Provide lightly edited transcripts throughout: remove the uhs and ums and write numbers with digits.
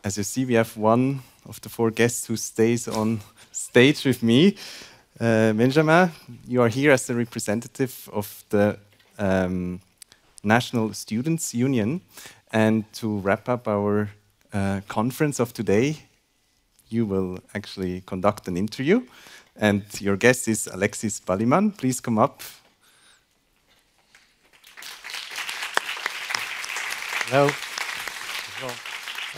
as you see, we have one of the 4 guests who stays on stage with me. Benjamin, you are here as the representative of the National Students' Union. And to wrap up our conference of today, you will actually conduct an interview. And your guest is Alexis Balliman. Please come up. Hello.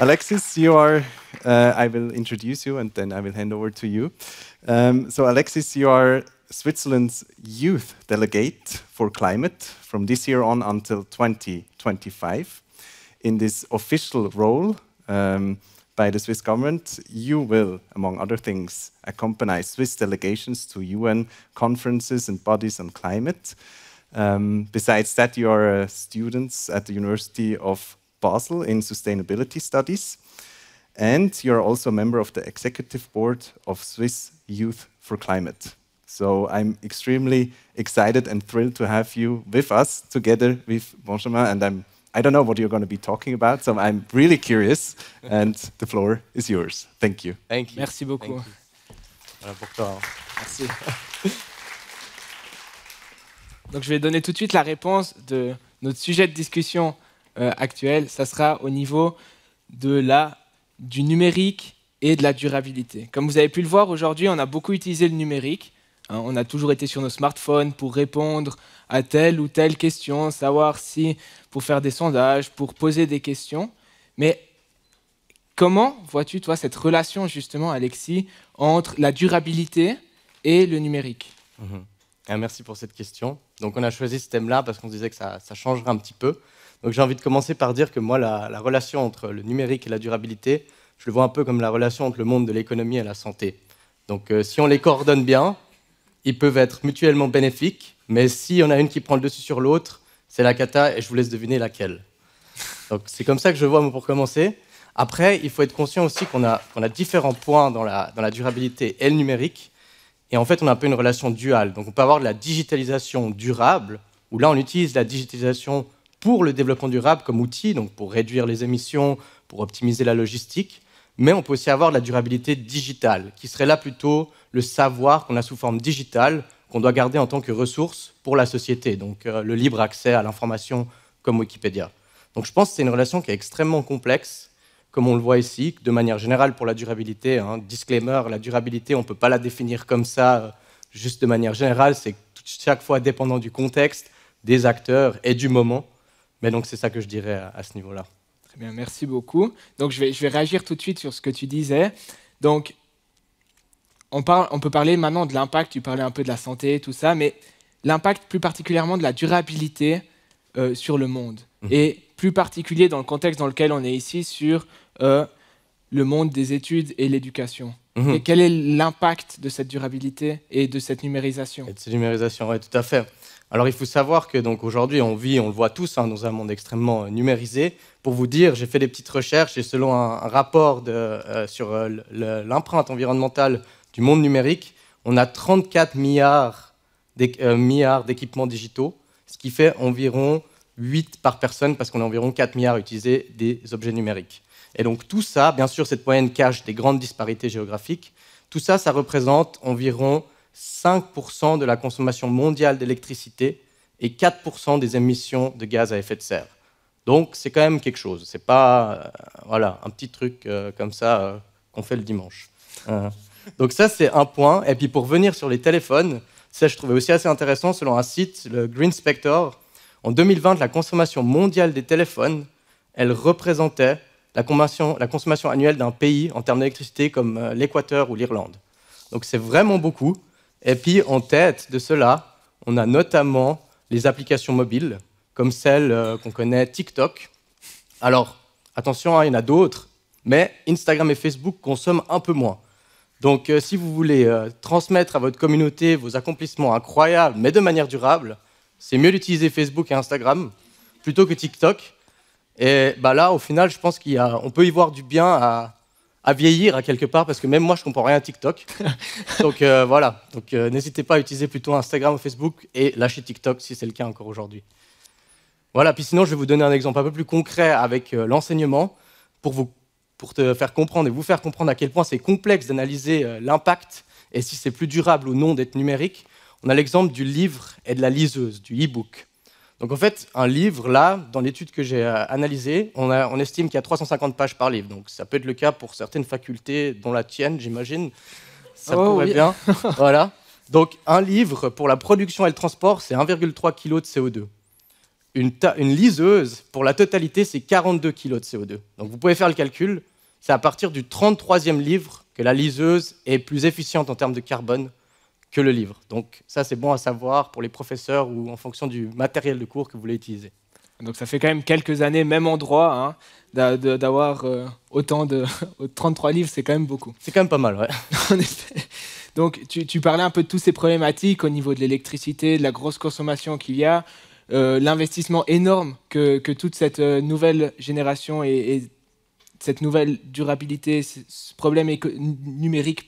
Alexis, you are, I will introduce you and then I will hand over to you. So Alexis, you are Switzerland's youth delegate for climate from this year on until 2025. In this official role by the Swiss government, you will, among other things, accompany Swiss delegations to UN conferences and bodies on climate. Besides that, you are students at the University of Basel in sustainability studies, and you're also a member of the executive board of Swiss Youth for Climate. So I'm extremely excited and thrilled to have you with us together with Benjamin, and I don't know what you're going to be talking about, so I'm really curious, and the floor is yours. Thank you. Thank you. Merci beaucoup. Voilà pour toi. Merci. Donc je vais donner tout de suite la réponse de notre sujet de discussion actuel. Ça sera au niveau du numérique et de la durabilité. Comme vous avez pu le voir aujourd'hui, on a beaucoup utilisé le numérique. On a toujours été sur nos smartphones pour répondre à telle ou telle question, savoir si, pour faire des sondages, pour poser des questions. Mais comment vois-tu, toi, cette relation, justement, Alexis, entre la durabilité et le numérique ? Merci pour cette question. Donc on a choisi ce thème-là parce qu'on se disait que ça changerait un petit peu. Donc j'ai envie de commencer par dire que moi, la relation entre le numérique et la durabilité, je le vois un peu comme la relation entre le monde de l'économie et la santé. Donc si on les coordonne bien, ils peuvent être mutuellement bénéfiques, mais si on a une qui prend le dessus sur l'autre, c'est la cata et je vous laisse deviner laquelle. Donc c'est comme ça que je vois pour commencer. Après, il faut être conscient aussi qu'on a différents points dans la durabilité et le numérique. Et en fait, on a un peu une relation duale. Donc on peut avoir de la digitalisation durable, où là on utilise la digitalisation pour le développement durable comme outil, donc pour réduire les émissions, pour optimiser la logistique. Mais on peut aussi avoir de la durabilité digitale, qui serait là plutôt le savoir qu'on a sous forme digitale, qu'on doit garder en tant que ressource pour la société, donc le libre accès à l'information comme Wikipédia. Donc je pense que c'est une relation qui est extrêmement complexe, comme on le voit ici, de manière générale pour la durabilité. Disclaimer, la durabilité, on ne peut pas la définir comme ça, juste de manière générale, c'est chaque fois dépendant du contexte, des acteurs et du moment. Mais donc c'est ça que je dirais à ce niveau-là. Très bien, merci beaucoup. Donc je vais réagir tout de suite sur ce que tu disais. Donc on peut parler maintenant de l'impact, tu parlais un peu de la santé, tout ça, mais l'impact plus particulièrement de la durabilité sur le monde. Et plus particulier dans le contexte dans lequel on est ici sur le monde des études et l'éducation. Et quel est l'impact de cette durabilité et de cette numérisation ? Et de cette numérisation, oui, tout à fait. Alors il faut savoir que donc, aujourd'hui, on le voit tous, dans un monde extrêmement numérisé. Pour vous dire, j'ai fait des petites recherches et selon un rapport sur l'empreinte environnementale du monde numérique, on a 34 milliards d'équipements digitaux, ce qui fait environ 8 par personne, parce qu'on a environ 4 milliards à utiliser des objets numériques. Et donc tout ça, bien sûr, cette moyenne cache des grandes disparités géographiques. Tout ça, ça représente environ 5% de la consommation mondiale d'électricité et 4% des émissions de gaz à effet de serre. Donc c'est quand même quelque chose. C'est pas un petit truc comme ça qu'on fait le dimanche. Donc ça, c'est un point. Et puis pour venir sur les téléphones, ça je trouvais aussi assez intéressant, selon un site, le Green Spector, en 2020, la consommation mondiale des téléphones, elle représentait la consommation annuelle d'un pays en termes d'électricité comme l'Équateur ou l'Irlande. Donc c'est vraiment beaucoup. Et puis en tête de cela, on a notamment les applications mobiles, comme celle qu'on connaît, TikTok. Alors attention, il y en a d'autres, mais Instagram et Facebook consomment un peu moins. Donc si vous voulez transmettre à votre communauté vos accomplissements incroyables, mais de manière durable, c'est mieux d'utiliser Facebook et Instagram plutôt que TikTok. Et là, au final, je pense qu'on peut y voir du bien à vieillir à quelque part, parce que même moi, je ne comprends rien à TikTok. Donc voilà, n'hésitez pas à utiliser plutôt Instagram ou Facebook et lâcher TikTok si c'est le cas encore aujourd'hui. Voilà, puis sinon, je vais vous donner un exemple un peu plus concret avec l'enseignement pour pour te faire comprendre et vous faire comprendre à quel point c'est complexe d'analyser l'impact et si c'est plus durable ou non d'être numérique, on a l'exemple du livre et de la liseuse, du e-book. Donc en fait, un livre, là, dans l'étude que j'ai analysée, on estime qu'il y a 350 pages par livre. Donc ça peut être le cas pour certaines facultés, dont la tienne, j'imagine. Ça pourrait bien. Voilà. Donc un livre, pour la production et le transport, c'est 1,3 kg de CO2. Une liseuse, pour la totalité, c'est 42 kg de CO2. Donc vous pouvez faire le calcul. C'est à partir du 33e livre que la liseuse est plus efficiente en termes de carbone que le livre. Donc ça, c'est bon à savoir pour les professeurs ou en fonction du matériel de cours que vous voulez utiliser. Donc ça fait quand même quelques années, même en droit, hein, d'avoir autant de 33 livres, c'est quand même beaucoup. C'est quand même pas mal, ouais. En effet. Donc tu parlais un peu de toutes ces problématiques au niveau de l'électricité, de la grosse consommation qu'il y a, l'investissement énorme que toute cette nouvelle génération et cette nouvelle durabilité, ce problème numérique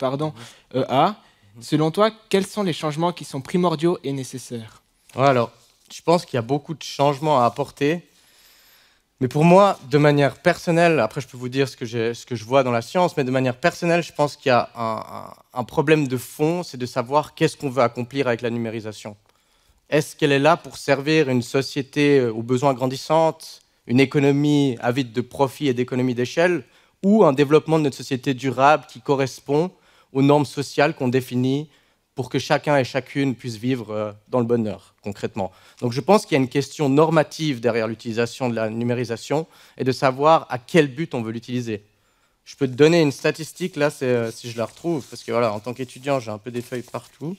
a. Selon toi, quels sont les changements qui sont primordiaux et nécessaires? Ouais, alors, je pense qu'il y a beaucoup de changements à apporter. Mais pour moi, de manière personnelle, après je peux vous dire ce que je vois dans la science, mais de manière personnelle, je pense qu'il y a un problème de fond, c'est de savoir qu'est-ce qu'on veut accomplir avec la numérisation. Est-ce qu'elle est là pour servir une société aux besoins grandissantes, une économie avide de profit et d'économie d'échelle, ou un développement de notre société durable qui correspond aux normes sociales qu'on définit pour que chacun et chacune puisse vivre dans le bonheur, concrètement. Donc je pense qu'il y a une question normative derrière l'utilisation de la numérisation et de savoir à quel but on veut l'utiliser. Je peux te donner une statistique, là, si je la retrouve, parce que voilà, en tant qu'étudiant, j'ai un peu des feuilles partout.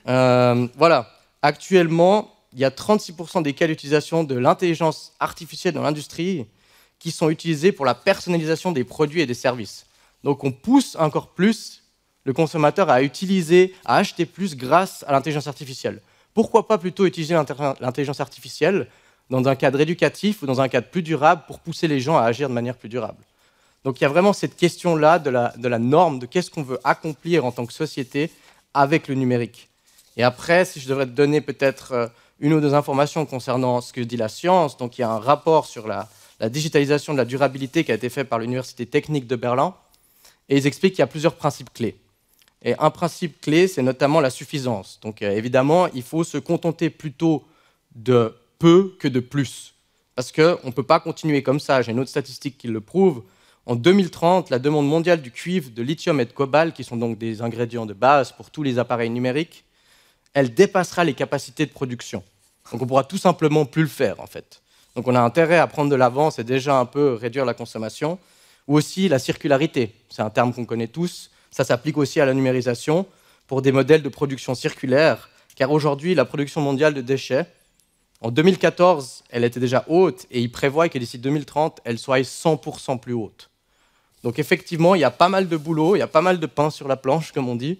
Voilà, actuellement, il y a 36% des cas d'utilisation de l'intelligence artificielle dans l'industrie qui sont utilisés pour la personnalisation des produits et des services. Donc on pousse encore plus le consommateur à acheter plus grâce à l'intelligence artificielle. Pourquoi pas plutôt utiliser l'intelligence artificielle dans un cadre éducatif ou dans un cadre plus durable pour pousser les gens à agir de manière plus durable? Donc il y a vraiment cette question-là de la norme, de qu'est-ce qu'on veut accomplir en tant que société avec le numérique. Et après, si je devrais te donner peut-être une ou deux informations concernant ce que dit la science, donc il y a un rapport sur la digitalisation de la durabilité qui a été fait par l'Université technique de Berlin, et ils expliquent qu'il y a plusieurs principes clés. Et un principe clé, c'est notamment la suffisance. Donc évidemment, il faut se contenter plutôt de peu que de plus. Parce qu'on ne peut pas continuer comme ça. J'ai une autre statistique qui le prouve. En 2030, la demande mondiale du cuivre, de lithium et de cobalt, qui sont donc des ingrédients de base pour tous les appareils numériques, elle dépassera les capacités de production. Donc on ne pourra tout simplement plus le faire, en fait. Donc on a intérêt à prendre de l'avance et déjà un peu réduire la consommation. Ou aussi la circularité. C'est un terme qu'on connaît tous. Ça s'applique aussi à la numérisation pour des modèles de production circulaire, car aujourd'hui, la production mondiale de déchets, en 2014, elle était déjà haute, et ils prévoient que d'ici 2030, elle soit 100% plus haute. Donc effectivement, il y a pas mal de boulot, il y a pas mal de pain sur la planche, comme on dit,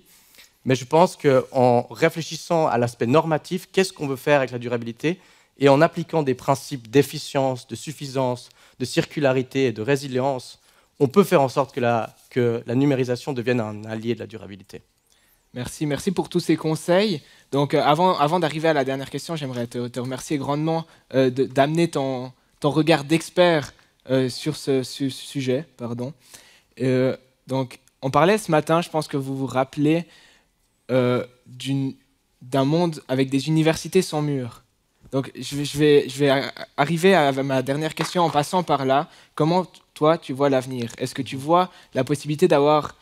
mais je pense qu'en réfléchissant à l'aspect normatif, qu'est-ce qu'on veut faire avec la durabilité, et en appliquant des principes d'efficience, de suffisance, de circularité et de résilience, on peut faire en sorte que la numérisation devienne un allié de la durabilité. Merci pour tous ces conseils. Donc, avant d'arriver à la dernière question, j'aimerais te remercier grandement d'amener ton regard d'expert sur ce sujet. Donc, on parlait ce matin, je pense que vous vous rappelez, d'un monde avec des universités sans murs. Donc, je vais arriver à ma dernière question en passant par là. Comment, toi, tu vois l'avenir? Est-ce que tu vois la possibilité d'avoir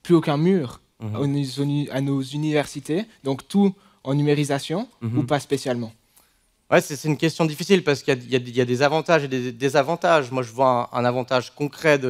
plus aucun mur à nos universités, donc tout en numérisation, ou pas spécialement? Ouais, c'est une question difficile parce qu'il y a des avantages et des désavantages. Moi, je vois un avantage concret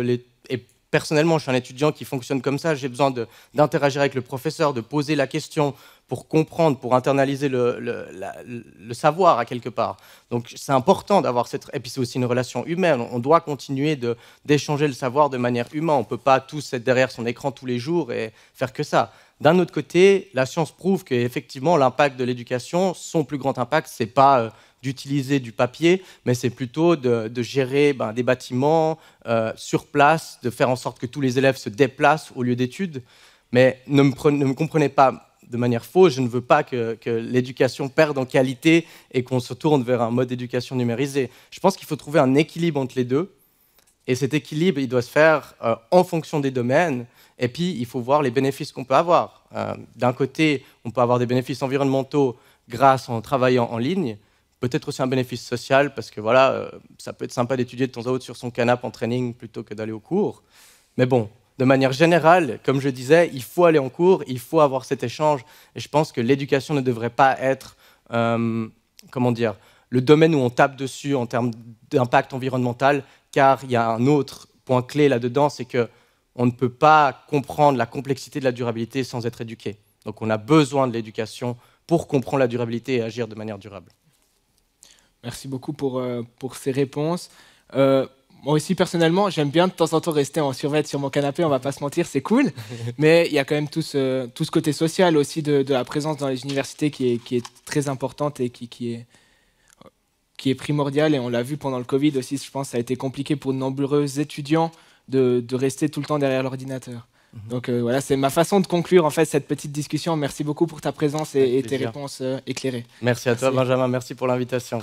et personnellement, je suis un étudiant qui fonctionne comme ça. J'ai besoin d'interagir avec le professeur, de poser la question pour comprendre, pour internaliser le savoir à quelque part. Donc, c'est important d'avoir cette... Et puis, c'est aussi une relation humaine. On doit continuer d'échanger le savoir de manière humaine. On ne peut pas tous être derrière son écran tous les jours et faire que ça. D'un autre côté, la science prouve qu'effectivement, l'impact de l'éducation, son plus grand impact, ce n'est pas d'utiliser du papier, mais c'est plutôt de gérer des bâtiments sur place, de faire en sorte que tous les élèves se déplacent au lieu d'études. Mais ne me comprenez pas de manière fausse, je ne veux pas que l'éducation perde en qualité et qu'on se tourne vers un mode d'éducation numérisé. Je pense qu'il faut trouver un équilibre entre les deux. Et cet équilibre, il doit se faire en fonction des domaines. Et puis, il faut voir les bénéfices qu'on peut avoir. D'un côté, on peut avoir des bénéfices environnementaux grâce en travaillant en ligne. Peut-être aussi un bénéfice social, parce que voilà, ça peut être sympa d'étudier de temps à autre sur son canapé en training plutôt que d'aller au cours. Mais bon, de manière générale, comme je disais, il faut aller en cours, il faut avoir cet échange. Et je pense que l'éducation ne devrait pas être, comment dire, le domaine où on tape dessus en termes d'impact environnemental, car il y a un autre point clé là-dedans, c'est qu'on ne peut pas comprendre la complexité de la durabilité sans être éduqué. Donc on a besoin de l'éducation pour comprendre la durabilité et agir de manière durable. Merci beaucoup pour ces réponses. Moi aussi, personnellement, j'aime bien de temps en temps rester en survêt sur mon canapé, on va pas se mentir, c'est cool. Mais il y a quand même tout ce côté social aussi de la présence dans les universités qui est très importante et qui est primordiale. Et on l'a vu pendant le Covid aussi, je pense que ça a été compliqué pour de nombreux étudiants de rester tout le temps derrière l'ordinateur. Donc voilà, c'est ma façon de conclure en fait cette petite discussion. Merci beaucoup pour ta présence et tes réponses éclairées. Merci à toi, Benjamin. Merci pour l'invitation.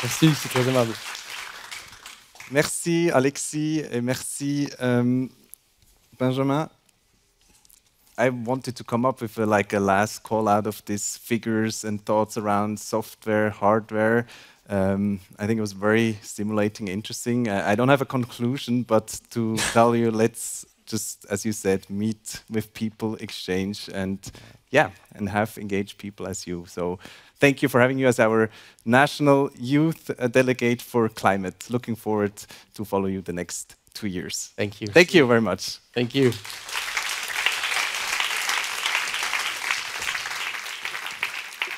Merci, c'est très aimable. Merci Alexis et merci Benjamin. I wanted to come up with a last call out of these figures and thoughts around software, hardware. I think it was very stimulating, interesting. I don't have a conclusion, but to tell you, let's just, as you said, meet with people, exchange, and have engaged people as you. So thank you for having you as our National Youth Delegate for Climate. Looking forward to follow you the next 2 years. Thank you. Thank you very much. Thank you.